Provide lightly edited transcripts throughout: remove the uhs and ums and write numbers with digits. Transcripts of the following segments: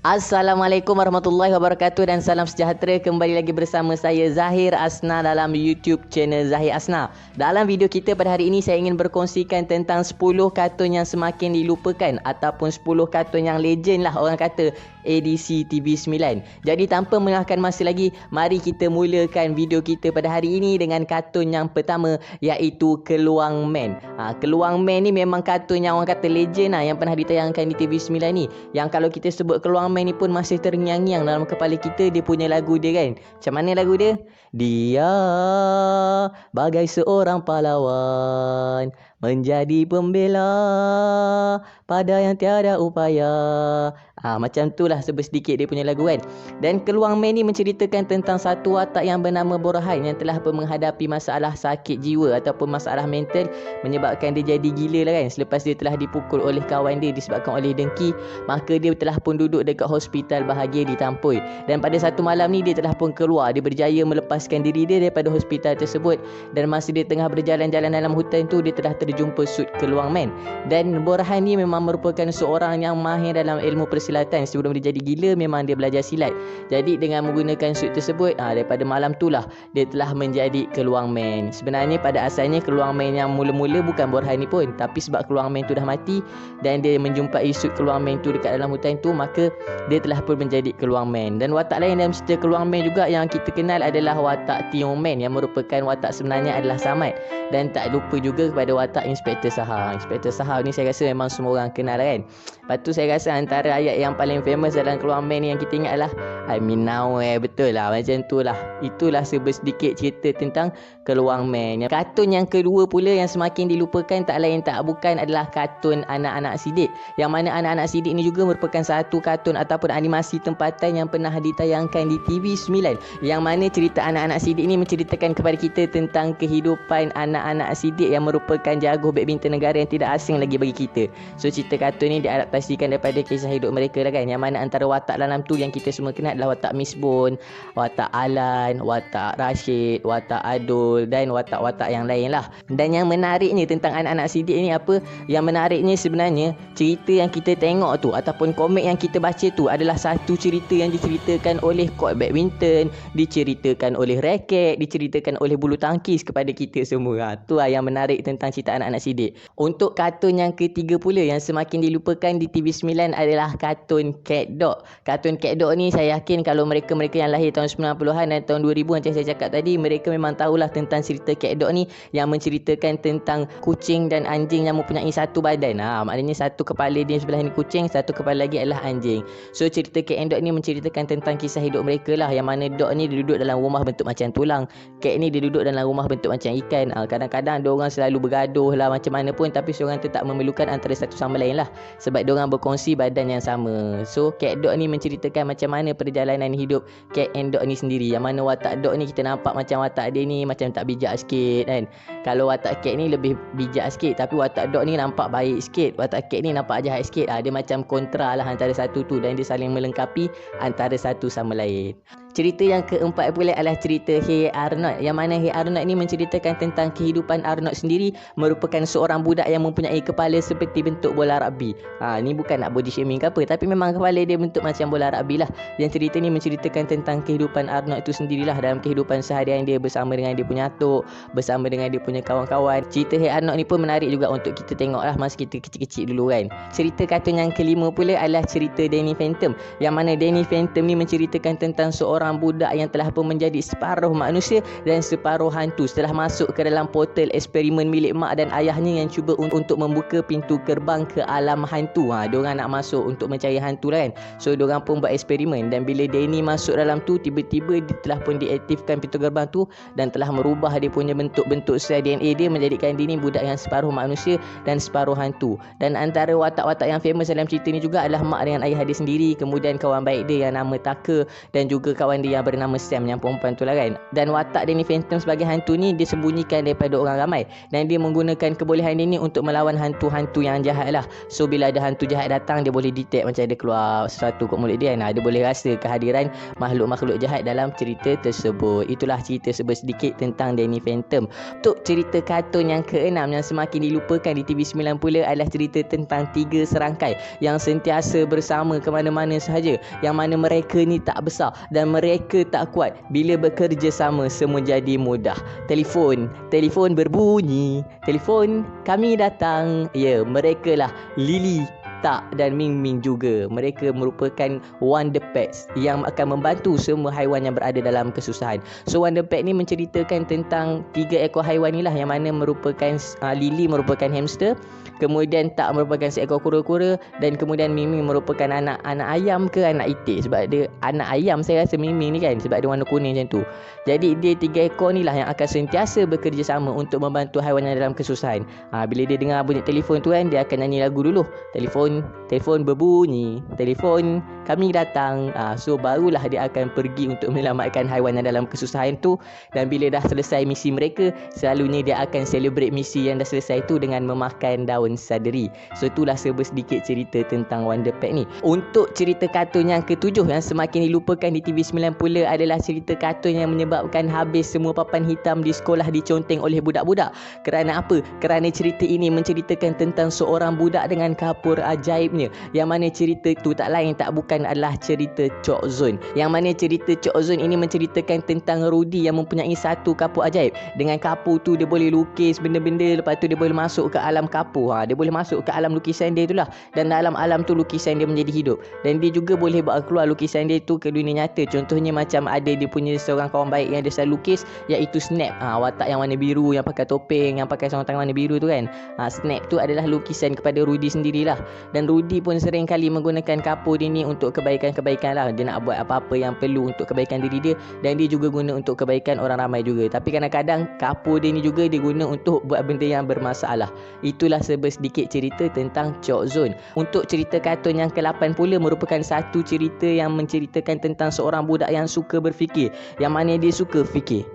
Assalamualaikum warahmatullahi wabarakatuh dan salam sejahtera. Kembali lagi bersama saya Zahir Asna dalam YouTube channel Zahir Asna. Dalam video kita pada hari ini saya ingin berkongsikan tentang 10 kartun yang semakin dilupakan ataupun 10 kartun yang legend lah orang kata edisi TV9. Jadi tanpa melengahkan masa lagi, mari kita mulakan video kita pada hari ini dengan kartun yang pertama, iaitu Keluang Man. Keluang Man ni memang kartun yang orang kata legend yang pernah ditayangkan di TV9 ni. Yang kalau kita sebut Keluang Man ni pun masih terngiang-ngiang dalam kepala kita dia punya lagu dia kan. Macam mana lagu dia? Dia bagai seorang pahlawan, menjadi pembela pada yang tiada upaya. Macam tu lah sedikit dia punya lagu kan. Dan Keluang Man ni menceritakan tentang satu watak yang bernama Borhan yang telah pun menghadapi masalah sakit jiwa ataupun masalah mental menyebabkan dia jadi gila lah kan. Selepas dia telah dipukul oleh kawan dia disebabkan oleh dengki, maka dia telah pun duduk dekat hospital bahagia ditampoi. Dan pada satu malam ni dia telah pun keluar. Dia berjaya melepaskan diri dia daripada hospital tersebut. Dan masa dia tengah berjalan-jalan dalam hutan tu, dia telah terjumpa sut Keluang Man. Dan Borhan ni memang merupakan seorang yang mahir dalam ilmu persilatan. Sebelum dia jadi gila memang dia belajar silat. Jadi dengan menggunakan sut tersebut, daripada malam tu lah dia telah menjadi Keluang Man. Sebenarnya pada asalnya Keluang Man yang mula-mula bukan Borhan ni pun, tapi sebab Keluang Man tu dah mati dan dia menjumpai sut Keluang Man tu dekat dalam hutan tu, maka dia telah pun menjadi Keluang Man. Dan watak lain dalam cerita Keluang Man juga yang kita kenal adalah watak Tiong Man yang merupakan watak sebenarnya adalah Samad. Dan tak lupa juga kepada watak Inspektor Sahar. Inspektor Sahar ni saya rasa memang semua orang kenal kan. Lepas tu saya rasa antara ayat yang paling famous dalam Keluang Man ni yang kita ingat lah I mean now betul lah, macam tu lah. Itulah sedikit cerita tentang Keluang Man. Kartun yang kedua pula yang semakin dilupakan tak lain tak bukan adalah kartun Anak-Anak Sidik. Yang mana Anak-Anak Sidik ni juga merupakan satu kartun ataupun animasi tempatan yang pernah ditayangkan di TV9. Yang mana cerita Anak-Anak Sidik ni menceritakan kepada kita tentang kehidupan anak-anak sidik yang merupakan jago badminton negara yang tidak asing lagi bagi kita. So cerita kartun ni diadaptasikan daripada kisah hidup mereka lah kan. Yang mana antara watak dalam tu yang kita semua kenal adalah watak Miss Bon, watak Alan, watak Rashid, watak Adul dan watak-watak yang lain lah. Dan yang menariknya tentang Anak-Anak Sidik ni apa? Yang menariknya sebenarnya cerita yang kita tengok tu ataupun komik yang kita baca tu adalah satu cerita yang diceritakan oleh court badminton, diceritakan oleh raket, diceritakan oleh bulu tangkis kepada kita semua. Tu lah yang menarik tentang cerita Anak-Anak Sidik. Untuk kartun yang ketiga pula yang semakin dilupakan di TV9 adalah kartun Cat Dog. Kartun Cat Dog ni saya yakin kalau mereka-mereka yang lahir tahun 90-an dan tahun 2000 macam saya cakap tadi, mereka memang tahulah tentang cerita Cat Dog ni yang menceritakan tentang kucing dan anjing yang mempunyai satu badan. Maknanya satu kepala dia sebelah ni kucing, satu kepala lagi adalah anjing. So cerita Cat Dog ni menceritakan tentang kisah hidup mereka lah. Yang mana dog ni dia duduk dalam rumah bentuk macam tulang, cat ni dia duduk dalam rumah bentuk macam ikan. Kadang-kadang diorang selalu bergaduh lah macam mana pun, tapi seorang tetap memerlukan antara satu sama lain lah sebab diorang berkongsi badan yang sama. So Cat Dog ni menceritakan macam mana perjalanan hidup cat and dog ni sendiri. Yang mana watak dog ni kita nampak macam watak dia ni macam tak bijak sikit kan. Kalau watak cat ni lebih bijak sikit, tapi watak dog ni nampak baik sikit, watak cat ni nampak jahat sikit. Dia macam kontra lah antara satu tu dan dia saling melengkapi antara satu sama lain. Cerita yang keempat pula adalah cerita Hey Arnold. Yang mana Hey Arnold ni menceritakan tentang kehidupan Arnold sendiri, merupakan seorang budak yang mempunyai kepala seperti bentuk bola rugby. Ni bukan nak body shaming ke apa, tapi memang kepala dia bentuk macam bola rugby lah. Yang cerita ni menceritakan tentang kehidupan Arnold itu sendirilah dalam kehidupan seharian dia bersama dengan dia punya atuk, bersama dengan dia punya kawan-kawan. Cerita Hey Arnold ni pun menarik juga untuk kita tengok lah masa kita kecil-kecil dulu kan. Cerita kartun yang kelima pula adalah cerita Danny Phantom. Yang mana Danny Phantom ni menceritakan tentang seorang budak yang telah pun menjadi separuh manusia dan separuh hantu setelah masuk ke dalam portal eksperimen milik mak dan ayahnya yang cuba untuk membuka pintu gerbang ke alam hantu. Diorang nak masuk untuk mencari hantu lah kan. So diorang pun buat eksperimen dan bila Danny masuk dalam tu, tiba-tiba dia telah pun diaktifkan pintu gerbang tu dan telah merubah dia punya bentuk-bentuk sel DNA dia menjadikan dia ni budak yang separuh manusia dan separuh hantu. Dan antara watak-watak yang famous dalam cerita ni juga adalah mak dengan ayah dia sendiri, kemudian kawan baik dia yang nama Tucker dan juga kawan kawan dia yang bernama Sam, yang perempuan tu lah kan. Dan watak Danny Phantom sebagai hantu ni dia sembunyikan daripada orang ramai, dan dia menggunakan kebolehan dia ni untuk melawan hantu-hantu yang jahat lah. So bila ada hantu jahat datang, dia boleh detect macam dia keluar sesuatu kat mulut dia kan. Dia boleh rasa kehadiran makhluk-makhluk jahat dalam cerita tersebut. Itulah cerita sedikit tentang Danny Phantom. Untuk cerita kartun yang keenam yang semakin dilupakan di TV9 pula adalah cerita tentang 3 serangkai yang sentiasa bersama ke mana-mana sahaja, yang mana mereka ni tak besar dan mereka tak kuat. Bila bekerja sama semua jadi mudah. Telefon berbunyi, telefon kami datang. Ya, mereka lah Lily, Tak dan Ming Ming juga. Mereka merupakan Wonder Pets yang akan membantu semua haiwan yang berada dalam kesusahan. So Wonder Pet ni menceritakan tentang 3 ekor haiwan ni lah, yang mana merupakan Lily merupakan hamster, kemudian Tak merupakan seekor kura-kura, dan kemudian Ming Ming merupakan anak ayam ke anak itik. Sebab dia anak ayam, saya rasa Ming Ming ni kan, sebab dia warna kuning macam tu. Jadi dia 3 ekor ni lah yang akan sentiasa bekerjasama untuk membantu haiwan yang dalam kesusahan. Bila dia dengar bunyi telefon tu kan, dia akan nyanyi lagu dulu. Telefon berbunyi, telefon kami datang. So barulah dia akan pergi untuk menyelamatkan haiwan yang dalam kesusahan tu. Dan bila dah selesai misi mereka, selalunya dia akan celebrate misi yang dah selesai tu dengan memakan daun saderi. So itulah sedikit cerita tentang Wonder Pet ni. Untuk cerita kartun yang ke-7 yang semakin dilupakan di TV9 pula adalah cerita kartun yang menyebabkan habis semua papan hitam di sekolah diconteng oleh budak-budak. Kerana apa? Kerana cerita ini menceritakan tentang seorang budak dengan kapur ajaibnya, yang mana cerita tu tak lain tak bukan adalah cerita Chok Zone. Yang mana cerita Chok Zone ini menceritakan tentang Rudy yang mempunyai satu kapur ajaib. Dengan kapur tu dia boleh lukis benda-benda, lepas tu dia boleh masuk ke alam kapur. Dia boleh masuk ke alam lukisan dia itulah, dan dalam alam tu lukisan dia menjadi hidup. Dan dia juga boleh bawa keluar lukisan dia tu ke dunia nyata. Contohnya macam ada dia punya seorang kawan baik yang dia selalu lukis, iaitu Snap. Watak yang warna biru, yang pakai topeng, yang pakai sarung tangan warna biru tu kan. Snap tu adalah lukisan kepada Rudy sendirilah. Dan Rudy pun sering kali menggunakan kapur dia ni untuk kebaikan-kebaikan lah. Dia nak buat apa-apa yang perlu untuk kebaikan diri dia, dan dia juga guna untuk kebaikan orang ramai juga. Tapi kadang-kadang kapur dia ni juga dia guna untuk buat benda yang bermasalah. Itulah sedikit cerita tentang Chok Zone. Untuk cerita kartun yang ke-8 pula merupakan satu cerita yang menceritakan tentang seorang budak yang suka berfikir, yang mana dia suka fikir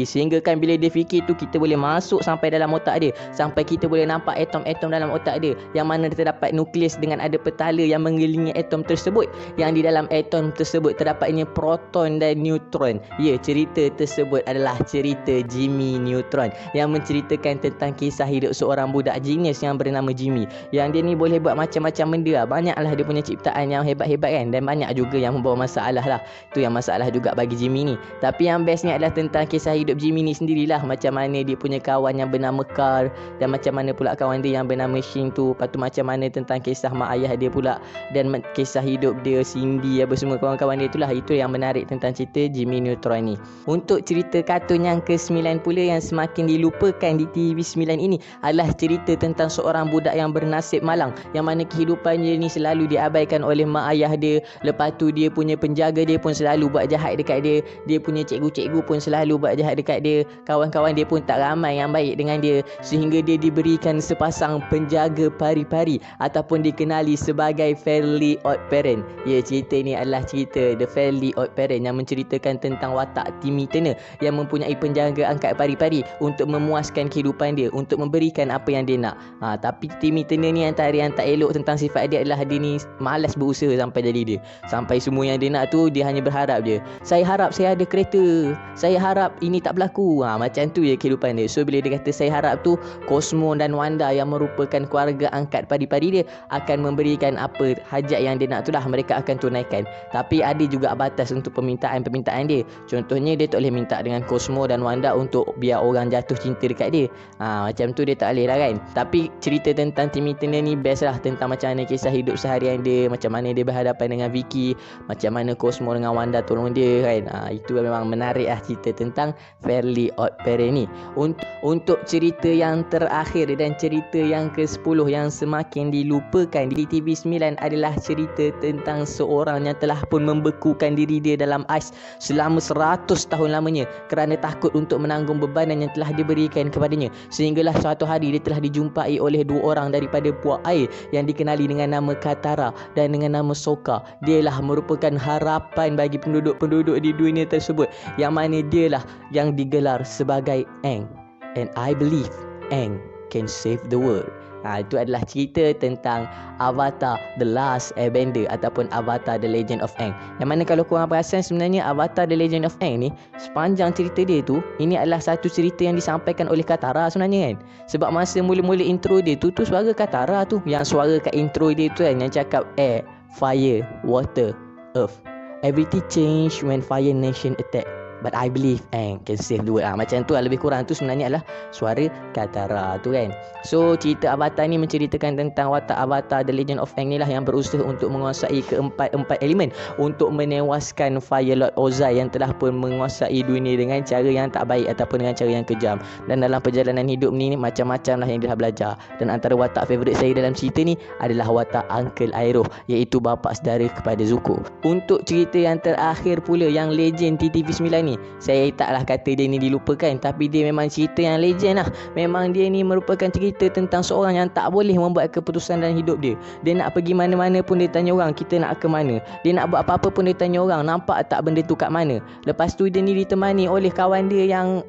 sehingga kan bila dia fikir tu kita boleh masuk sampai dalam otak dia, sampai kita boleh nampak atom-atom dalam otak dia, yang mana terdapat nukleus dengan ada petala yang mengelilingi atom tersebut, yang di dalam atom tersebut terdapatnya proton dan neutron. Ya, cerita tersebut adalah cerita Jimmy Neutron, yang menceritakan tentang kisah hidup seorang budak genius yang bernama Jimmy, yang dia ni boleh buat macam-macam benda. Banyaklah dia punya ciptaan yang hebat-hebat kan, dan banyak juga yang membawa masalah lah. Tu yang masalah juga bagi Jimmy ni. Tapi yang bestnya adalah tentang kisah hidup Jimmy ni sendirilah, macam mana dia punya kawan yang bernama Carl, dan macam mana pula kawan dia yang bernama Shin tu. Lepas tu macam mana tentang kisah mak ayah dia pula, dan kisah hidup dia, Cindy, apa semua kawan-kawan dia itulah. Itu yang menarik tentang cerita Jimmy Neutron ni. Untuk cerita kartun yang ke-9 pula yang semakin dilupakan di TV9 ini adalah cerita tentang seorang budak yang bernasib malang, yang mana kehidupannya ni selalu diabaikan oleh mak ayah dia. Lepas tu dia punya penjaga dia pun selalu buat jahat dekat dia. Dia punya cikgu-cikgu pun selalu buat jahat dekat dia. Kawan-kawan dia pun tak ramai yang baik dengan dia, sehingga dia diberikan sepasang penjaga pari-pari ataupun dikenali sebagai Fairly Odd Parent. Ya, cerita ni adalah cerita The Fairly Odd Parent yang menceritakan tentang watak Timmy Turner yang mempunyai penjaga angkat pari-pari untuk memuaskan kehidupan dia, untuk memberikan apa yang dia nak. Tapi Timmy Turner ni antara yang tak elok tentang sifat dia adalah dia ni malas berusaha sampai jadi dia. Sampai semua yang dia nak tu dia hanya berharap je. Saya harap saya ada kereta, saya harap ini tak berlaku. Macam tu je kehidupan dia. So bila dia kata saya harap tu, Cosmo dan Wanda yang merupakan keluarga angkat pari-pari dia akan memberikan apa hajat yang dia nak tu lah, mereka akan tunaikan. Tapi ada juga batas untuk permintaan dia. Contohnya dia tak boleh minta dengan Cosmo dan Wanda untuk biar orang jatuh cinta dekat dia. Macam tu dia tak boleh lah kan. Tapi cerita tentang Timmy Turner ni best lah, tentang macam mana kisah hidup seharian dia, macam mana dia berhadapan dengan Vicky, macam mana Cosmo dengan Wanda tolong dia kan. Itu memang menarik lah cerita tentang Fairly Odd Parent ni. Untuk cerita yang terakhir dan cerita yang ke-10 yang semakin dilupakan di TV9 adalah cerita tentang seorang yang telah pun membekukan diri dia dalam ais selama 100 tahun lamanya kerana takut untuk menanggung bebanan yang telah diberikan kepadanya. Sehinggalah suatu hari dia telah dijumpai oleh 2 orang daripada puak air yang dikenali dengan nama Katara dan dengan nama Sokka. Dialah merupakan harapan bagi penduduk-penduduk di dunia tersebut, yang mana dialah yang digelar sebagai Aang. And I believe Aang can save the world. Itu adalah cerita tentang Avatar The Last Airbender ataupun Avatar The Legend of Aang. Yang mana kalau korang perasan, sebenarnya Avatar The Legend of Aang ni, sepanjang cerita dia tu, ini adalah satu cerita yang disampaikan oleh Katara sebenarnya kan. Sebab masa mula-mula intro dia tu suara Katara tu. Yang suara kat intro dia tu kan, yang cakap air, fire, water, earth. Everything change when Fire Nation attack. But I believe Aang can save the world. Macam tu lah, lebih kurang tu sebenarnya adalah suara Katara tu kan. So cerita Avatar ni menceritakan tentang watak Avatar The Legend of Aang ni lah, yang berusaha untuk menguasai keempat elemen untuk menewaskan Fire Lord Ozai yang telah pun menguasai dunia dengan cara yang tak baik ataupun dengan cara yang kejam. Dan dalam perjalanan hidup ni macam-macam lah yang dia dah belajar. Dan antara watak favourite saya dalam cerita ni adalah watak Uncle Iroh, iaitu bapa saudara kepada Zuko. Untuk cerita yang terakhir pula, yang legend TTV9 ni, saya taklah kata dia ni dilupakan, tapi dia memang cerita yang legend lah. Memang dia ni merupakan cerita tentang seorang yang tak boleh membuat keputusan dalam hidup dia. Dia nak pergi mana-mana pun dia tanya orang, kita nak ke mana. Dia nak buat apa-apa pun dia tanya orang, nampak tak benda tu kat mana. Lepas tu dia ni ditemani oleh kawan dia yang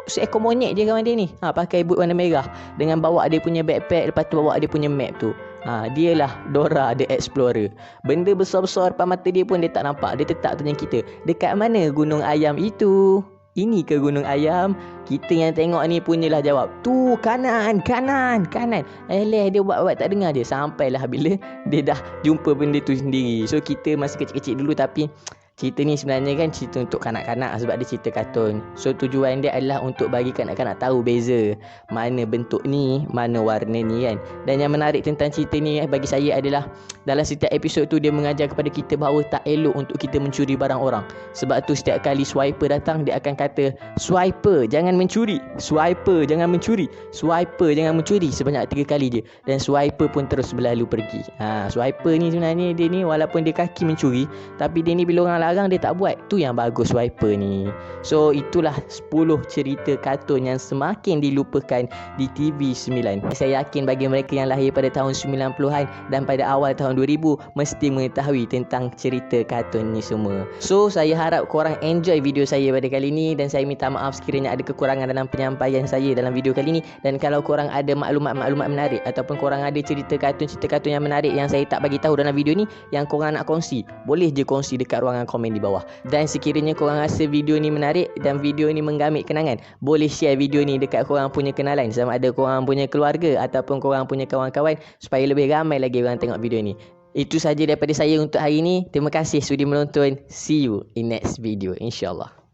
seekor monyet je kawan dia ni. Pakai boot warna merah dengan bawa dia punya backpack, lepas tu bawa dia punya map tu. Dialah Dora the Explorer. Benda besar-besar depan mata dia pun dia tak nampak. Dia tetap tanya kita, dekat mana gunung ayam itu? Ini ke gunung ayam? Kita yang tengok ni punyalah jawab, tu kanan. Dia buat tak dengar dia. Sampailah bila dia dah jumpa benda tu sendiri. So kita masih kecil-kecil dulu, tapi cerita ni sebenarnya kan cerita untuk kanak-kanak sebab dia cerita kartun. So tujuan dia adalah untuk bagi kanak-kanak tahu beza mana bentuk ni, mana warna ni kan. Dan yang menarik tentang cerita ni bagi saya adalah dalam setiap episod tu dia mengajar kepada kita bahawa tak elok untuk kita mencuri barang orang. Sebab tu setiap kali swiper datang, dia akan kata, swiper jangan mencuri, swiper jangan mencuri, swiper jangan mencuri, sebanyak 3 kali je. Dan swiper pun terus berlalu pergi. Swiper ni sebenarnya dia ni walaupun dia kaki mencuri, tapi dia ni bila orang larang dia tak buat. Tu yang bagus swiper ni. So itulah 10 cerita kartun yang semakin dilupakan di TV9. Saya yakin bagi mereka yang lahir pada tahun 90-an dan pada awal tahun 2000 mesti mengetahui tentang cerita kartun ni semua. So saya harap korang enjoy video saya pada kali ni, dan saya minta maaf sekiranya ada kekurangan dalam penyampaian saya dalam video kali ni. Dan kalau korang ada maklumat-maklumat menarik ataupun korang ada cerita kartun yang menarik yang saya tak bagi tahu dalam video ni yang korang nak kongsi, boleh je kongsi dekat ruangan komen di bawah. Dan sekiranya korang rasa video ni menarik dan video ni menggamit kenangan, boleh share video ni dekat korang punya kenalan, sama ada korang punya keluarga ataupun korang punya kawan-kawan, supaya lebih ramai lagi orang tengok video ni. Itu saja daripada saya untuk hari ini. Terima kasih sudi menonton. See you in next video, insyaAllah.